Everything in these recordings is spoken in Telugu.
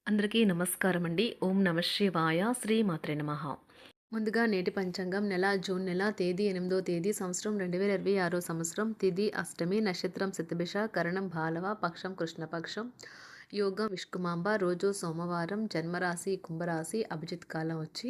అందరికీ నమస్కారం అండి. ఓం నమ శివాయ. శ్రీమాత్రే నమః. ముందుగా నేటి పంచాంగం జూన్ నెల తేదీ 8వ తేదీ సంవత్సరం 2026 సంవత్సరం తిథి అష్టమి నక్షత్రం శతభిష కరణం బాలవ పక్షం కృష్ణపక్షం యోగం విష్కుమాంబ రోజు సోమవారం జన్మరాశి కుంభరాశి అభిజిత్ కాలం వచ్చి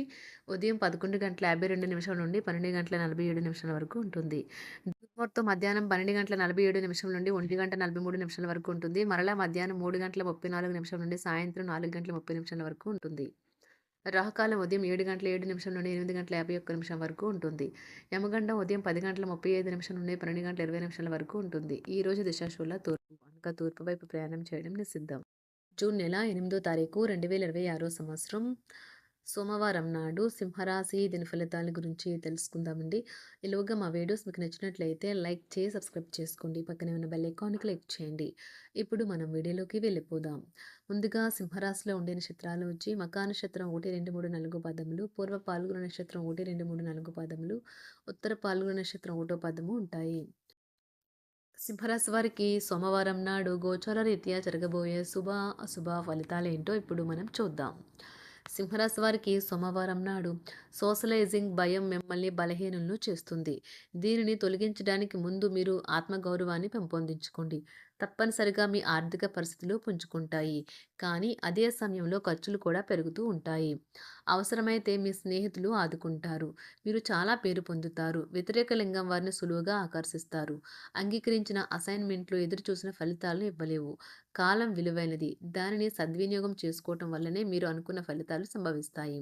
ఉదయం 11:52 నుండి 12:47 వరకు ఉంటుంది. దుర్ముహూర్తం మధ్యాహ్నం 12:47 నుండి 1:43 వరకు ఉంటుంది. మరలా మధ్యాహ్నం 3:34 నుండి సాయంత్రం 4:30 వరకు ఉంటుంది. రాహుకాలం ఉదయం 7:07 నుండి 8:51 వరకు ఉంటుంది. యమగండం ఉదయం 10:35 నుండి 12:20 వరకు ఉంటుంది. ఈ రోజు దిశాశూల తూర్పు కనుక తూర్పు వైపు ప్రయాణం చేయడం నిషిద్ధం. జూన్ నెల 8వ తారీఖు 2026 సంవత్సరం సోమవారం నాడు సింహరాశి దిన ఫలితాల గురించి తెలుసుకుందామండి. ఈలోగా మా వీడియోస్ మీకు నచ్చినట్లయితే లైక్ చేసి సబ్స్క్రైబ్ చేసుకోండి. పక్కనే ఉన్న బెల్ ఐకాన్ని క్లిక్ చేయండి. ఇప్పుడు మనం వీడియోలోకి వెళ్ళిపోదాం. ముందుగా సింహరాశిలో ఉండే నక్షత్రాలు వచ్చి మకా నక్షత్రం 1, 2, 3, 4 పాదములు, పూర్వ పాల్గొన నక్షత్రం 1, 2, 3, 4 పాదములు, ఉత్తర పాల్గొన నక్షత్రం 1వ పాదము ఉంటాయి. సింహరాశి వారికి సోమవారం నాడు గోచార రీత్యా జరగబోయే శుభ అశుభ ఫలితాలేంటో ఇప్పుడు మనం చూద్దాం. సింహరాశి వారికి సోమవారం నాడు సోషలైజింగ్ భయం మిమ్మల్ని బలహీనులను చేస్తుంది. దీనిని తొలగించడానికి ముందు మీరు ఆత్మగౌరవాన్ని పెంపొందించుకోండి. తప్పనిసరిగా మీ ఆర్థిక పరిస్థితులు పుంజుకుంటాయి. కానీ అదే సమయంలో ఖర్చులు కూడా పెరుగుతూ ఉంటాయి. అవసరమైతే మీ స్నేహితులు ఆదుకుంటారు. మీరు చాలా పేరు పొందుతారు. వ్యతిరేక లింగం వారిని సులువుగా ఆకర్షిస్తారు. అంగీకరించిన అసైన్మెంట్లు ఎదురుచూసిన ఫలితాలను ఇవ్వలేవు. కాలం విలువైనది. దానిని సద్వినియోగం చేసుకోవటం వల్లనే మీరు అనుకున్న ఫలితాలు సంభవిస్తాయి.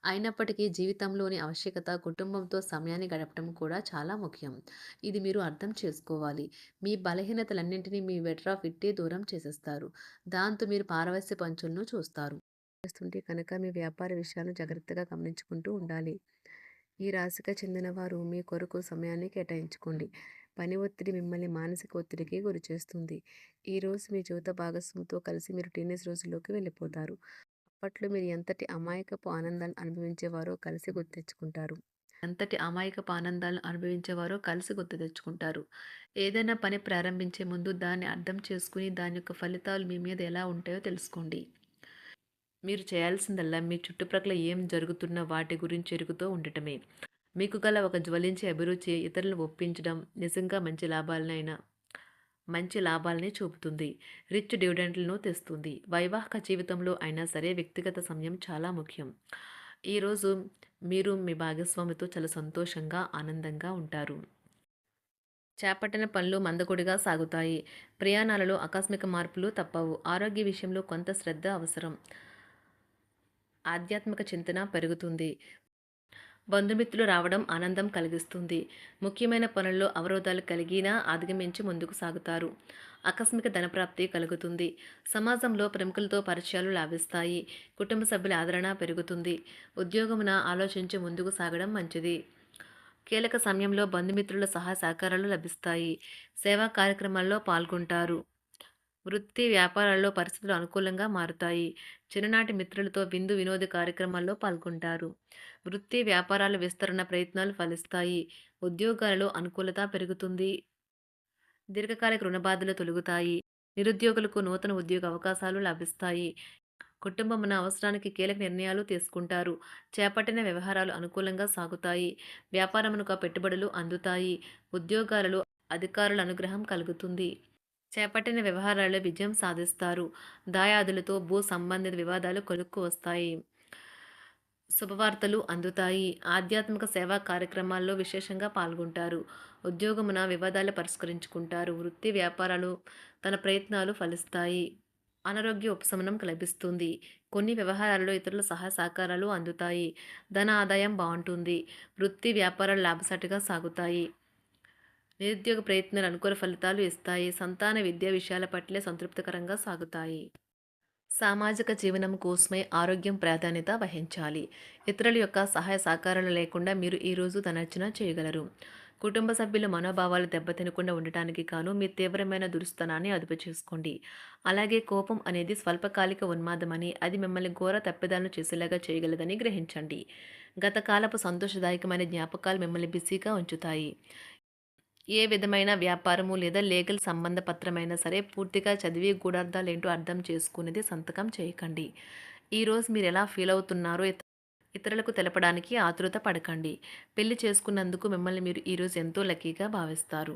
అయినప్పటికీ జీవితంలోని ఆవశ్యకత కుటుంబంతో సమయాన్ని గడపడం కూడా చాలా ముఖ్యం. ఇది మీరు అర్థం చేసుకోవాలి. మీ బలహీనతలన్నింటినీ మీ వెటర్ ఆఫ్ ఇట్టే దూరం చేసేస్తారు. దాంతో మీరు పారవస్య పంచులను చూస్తారు. చేస్తుంటే కనుక మీ వ్యాపార విషయాలను జాగ్రత్తగా గమనించుకుంటూ ఉండాలి. ఈ రాశికి చెందిన వారు మీ కొరకు సమయాన్ని కేటాయించుకోండి. పని ఒత్తిడి మిమ్మల్ని మానసిక ఒత్తిడికి గురిచేస్తుంది. ఈరోజు మీ జీవిత భాగస్వామితో కలిసి మీరు టీనేజ్ రోజుల్లోకి వెళ్ళిపోతారు. అప్పట్లో మీరు ఎంతటి అమాయకపు ఆనందాన్ని అనుభవించేవారో కలిసి గుర్తు తెచ్చుకుంటారు. ఏదైనా పని ప్రారంభించే ముందు దాన్ని అర్థం చేసుకుని దాని యొక్క ఫలితాలు మీ మీద ఎలా ఉంటాయో తెలుసుకోండి. మీరు చేయాల్సిందల్లా మీ చుట్టుప్రక్కల ఏం జరుగుతున్న వాటి గురించి ఎరుగుతూ ఉండటమే. మీకు గల ఒక జ్వలించే అభిరుచి ఇతరులను ఒప్పించడం నిజంగా మంచి లాభాలనే చూపుతుంది. రిచ్ డివిడెండ్లను తెస్తుంది. వైవాహిక జీవితంలో అయినా సరే వ్యక్తిగత సమయం చాలా ముఖ్యం. ఈరోజు మీరు మీ భాగస్వామితో చాలా సంతోషంగా ఆనందంగా ఉంటారు. చేపట్టిన పనులు మందకొడిగా సాగుతాయి. ప్రయాణాలలో ఆకస్మిక మార్పులు తప్పవు. ఆరోగ్య విషయంలో కొంత శ్రద్ధ అవసరం. ఆధ్యాత్మిక చింతన పెరుగుతుంది. బంధుమిత్రులు రావడం ఆనందం కలిగిస్తుంది. ముఖ్యమైన పనుల్లో అవరోధాలు కలిగినా అధిగమించి ముందుకు సాగుతారు. ఆకస్మిక ధనప్రాప్తి కలుగుతుంది. సమాజంలో ప్రముఖులతో పరిచయాలు లాభిస్తాయి. కుటుంబ సభ్యుల ఆదరణ పెరుగుతుంది. ఉద్యోగమున ఆలోచించి ముందుకు సాగడం మంచిది. కీలక సమయంలో బంధుమిత్రుల సహాయ సహకారాలు లభిస్తాయి. సేవా కార్యక్రమాల్లో పాల్గొంటారు. వృత్తి వ్యాపారాల్లో పరిస్థితులు అనుకూలంగా మారుతాయి. చిన్ననాటి మిత్రులతో విందు వినోద కార్యక్రమాల్లో పాల్గొంటారు. వృత్తి వ్యాపారాల విస్తరణ ప్రయత్నాలు ఫలిస్తాయి. ఉద్యోగాలలో అనుకూలత పెరుగుతుంది. దీర్ఘకాలిక రుణ బాధలు తొలగుతాయి. నిరుద్యోగులకు నూతన ఉద్యోగ అవకాశాలు లభిస్తాయి. కుటుంబమున అవసరానికి కీలక నిర్ణయాలు తీసుకుంటారు. చేపట్టిన వ్యవహారాలు అనుకూలంగా సాగుతాయి. వ్యాపారమునకు పెట్టుబడులు అందుతాయి. ఉద్యోగాలలో అధికారుల అనుగ్రహం కలుగుతుంది. చేపట్టిన వ్యవహారాల్లో విజయం సాధిస్తారు. దాయాదులతో భూ సంబంధిత వివాదాలు కొలుక్కు వస్తాయి. శుభవార్తలు అందుతాయి. ఆధ్యాత్మిక సేవా కార్యక్రమాల్లో విశేషంగా పాల్గొంటారు. ఉద్యోగమున వివాదాలు పరిష్కరించుకుంటారు. వృత్తి వ్యాపారాలు తన ప్రయత్నాలు ఫలిస్తాయి. అనారోగ్య ఉపశమనం లభిస్తుంది. కొన్ని వ్యవహారాల్లో ఇతరుల సహాయ సహకారాలు అందుతాయి. ధన ఆదాయం బాగుంటుంది. వృత్తి వ్యాపారాలు లాభసాటిగా సాగుతాయి. నిరుద్యోగ ప్రయత్నాలు అనుకూల ఫలితాలు ఇస్తాయి. సంతాన విద్యా విషయాల పట్లే సంతృప్తికరంగా సాగుతాయి. సామాజిక జీవనం కోసమై ఆరోగ్యం ప్రాధాన్యత వహించాలి. ఇతరుల యొక్క సహాయ సహకారాలు లేకుండా మీరు ఈరోజు ధనార్జన చేయగలరు. కుటుంబ సభ్యుల మనోభావాలు దెబ్బతినకుండా ఉండటానికి గాను మీ తీవ్రమైన దురుస్తనాన్ని అదుపు చేసుకోండి. అలాగే కోపం అనేది స్వల్పకాలిక ఉన్మాదమని, అది మిమ్మల్ని ఘోర తప్పిదాలను చేసేలాగా చేయగలదని గ్రహించండి. గతకాలపు సంతోషదాయకమైన జ్ఞాపకాలు మిమ్మల్ని బిజీగా ఉంచుతాయి. ఏ విధమైన వ్యాపారము లేదా లీగల్ సంబంధ పత్రమైనా సరే పూర్తిగా చదివి గూఢార్థాలేంటో అర్థం చేసుకునేది సంతకం చేయకండి. ఈరోజు మీరెలా ఫీల్ అవుతున్నారో ఇతరులకు తెలపడానికి ఆతురత పడకండి. పెళ్లి చేసుకున్నందుకు మిమ్మల్ని మీరు ఈరోజు ఎంతో లక్కీగా భావిస్తారు.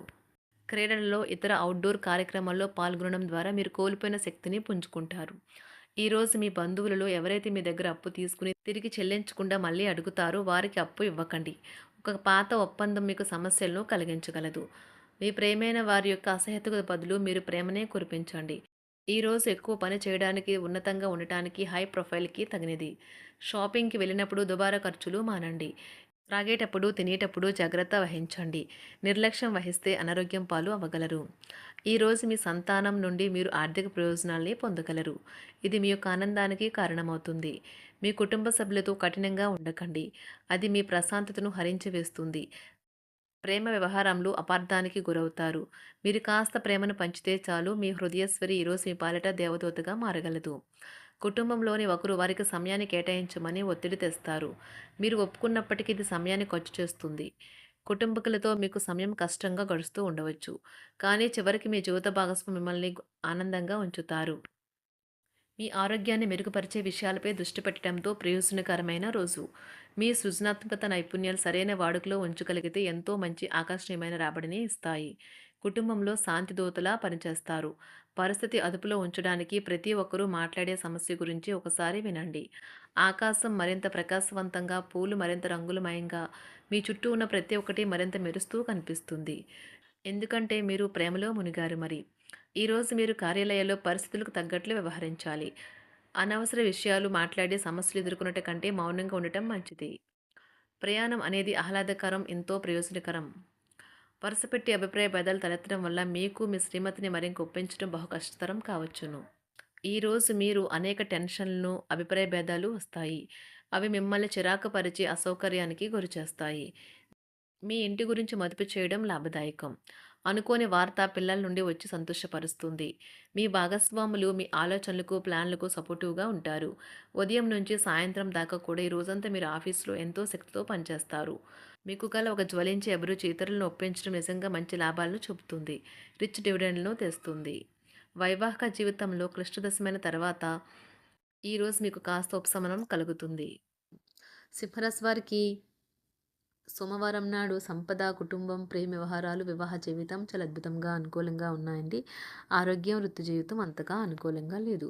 క్రీడలలో ఇతర అవుట్‌డోర్ కార్యక్రమాల్లో పాల్గొనడం ద్వారా మీరు కోల్పోయిన శక్తిని పుంజుకుంటారు. ఈరోజు మీ బంధువులలో ఎవరైతే మీ దగ్గర అప్పు తీసుకుని తిరిగి చెల్లించకుండా మళ్ళీ అడుగుతారో వారికి అప్పు ఇవ్వకండి. ఒక పాత ఒప్పందం మీకు సమస్యలను కలిగించగలదు. మీ ప్రియమైన వారి యొక్క అసహ్యతకు బదులు మీరు ప్రేమనే కురిపించండి. ఈరోజు ఎక్కువ పని చేయడానికి, ఉన్నతంగా ఉండటానికి, హై ప్రొఫైల్‌కి తగినది. షాపింగ్‌కి వెళ్ళినప్పుడు దుబారా ఖర్చులు మానండి. త్రాగేటప్పుడు, తినేటప్పుడు జాగ్రత్త వహించండి. నిర్లక్ష్యం వహిస్తే అనారోగ్యం పాలు అవ్వగలరు. ఈరోజు మీ సంతానం నుండి మీరు ఆర్థిక ప్రయోజనాల్ని పొందగలరు. ఇది మీ యొక్క ఆనందానికి కారణమవుతుంది. మీ కుటుంబ సభ్యులతో కఠినంగా ఉండకండి. అది మీ ప్రశాంతతను హరించి వేస్తుంది. ప్రేమ వ్యవహారంలో అపార్థానికి గురవుతారు. మీరు కాస్త ప్రేమను పంచితే చాలు మీ హృదయేశ్వరి ఈరోజు మీ పాలిట దేవదూతగా మారగలదు. కుటుంబంలోని ఒకరు వారికి సమయాన్ని కేటాయించమని ఒత్తిడి తెస్తారు. మీరు ఒప్పుకున్నప్పటికీ ఇది సమయాన్ని ఖర్చు చేస్తుంది. కుటుంబకులతో మీకు సమయం కష్టంగా గడుస్తూ ఉండవచ్చు. కానీ చివరికి మీ జీవిత భాగస్వామి మిమ్మల్ని ఆనందంగా ఉంచుతారు. మీ ఆరోగ్యాన్ని మెరుగుపరిచే విషయాలపై దృష్టి పెట్టడంతో ప్రయోజనకరమైన రోజు. మీ సృజనాత్మకత నైపుణ్యాలు సరైన వాడుకలో ఉంచగలిగితే ఎంతో మంచి ఆకర్షణీయమైన రాబడిని ఇస్తాయి. కుటుంబంలో శాంతి దూతలా పనిచేస్తారు. పరిస్థితి అదుపులో ఉంచడానికి ప్రతి ఒక్కరూ మాట్లాడే సమస్య గురించి ఒకసారి వినండి. ఆకాశం మరింత ప్రకాశవంతంగా, పూలు మరింత రంగులమయంగా, మీ చుట్టూ ఉన్న ప్రతి ఒక్కటి మరింత మెరుస్తూ కనిపిస్తుంది. ఎందుకంటే మీరు ప్రేమలో మునిగారు మరి. ఈరోజు మీరు కార్యాలయాల్లో పరిస్థితులకు తగ్గట్లు వ్యవహరించాలి. అనవసర విషయాలు మాట్లాడి సమస్యలు ఎదుర్కొనట కంటే మౌనంగా ఉండటం మంచిది. ప్రయాణం అనేది ఆహ్లాదకరం, ఎంతో ప్రయోజనకరం. వరుసపెట్టి అభిప్రాయ భేదాలు తలెత్తడం వల్ల మీకు మీ శ్రీమతిని మరింక ఒప్పించడం బహు కష్టతరం కావచ్చును. ఈరోజు మీరు అనేక టెన్షన్లను, అభిప్రాయ భేదాలు వస్తాయి. అవి మిమ్మల్ని చిరాకు పరిచి అసౌకర్యానికి గురిచేస్తాయి. మీ ఇంటి గురించి మదుపు చేయడం లాభదాయకం. అనుకోని వార్త పిల్లల నుండి వచ్చి సంతోషపరుస్తుంది. మీ భాగస్వాములు మీ ఆలోచనలకు, ప్లాన్లకు సపోర్టివ్‌గా ఉంటారు. ఉదయం నుంచి సాయంత్రం దాకా కూడా ఈ రోజంతా మీరు ఆఫీస్‌లో ఎంతో శక్తితో పనిచేస్తారు. మీకు గల ఒక జ్వలించే అభిరుచి ఇతరులను ఒప్పించడం నిజంగా మంచి లాభాలను చూపుతుంది. రిచ్ డివిడెండ్‌లను తెస్తుంది. వైవాహిక జీవితంలో క్లిష్టదశమైన తర్వాత ఈరోజు మీకు కాస్త ఉపశమనం కలుగుతుంది. సింహరాశి వారికి సోమవారం నాడు సంపద, కుటుంబం, ప్రేమ వ్యవహారాలు, వివాహ జీవితం చాలా అద్భుతంగా, అనుకూలంగా ఉన్నాయండి. ఆరోగ్యం, వృత్తి జీవితం అంతగా అనుకూలంగా లేదు.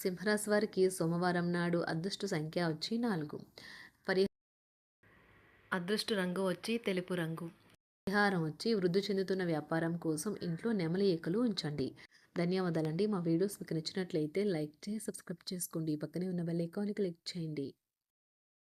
సింహరాశి వారికి సోమవారం నాడు అదృష్ట సంఖ్య వచ్చి 4. పరి అదృష్ట రంగు వచ్చి తెలుపు రంగు. పరిహారం వచ్చి వృద్ధి చెందుతున్న వ్యాపారం కోసం ఇంట్లో నెమలి ఈకలు ఉంచండి. ధన్యవాదాలండి. మా వీడియోస్ మీకు నచ్చినట్లయితే లైక్ చేసి సబ్స్క్రైబ్ చేసుకోండి. పక్కనే ఉన్న బెల్ ఐకాన్ని క్లిక్ చేయండి.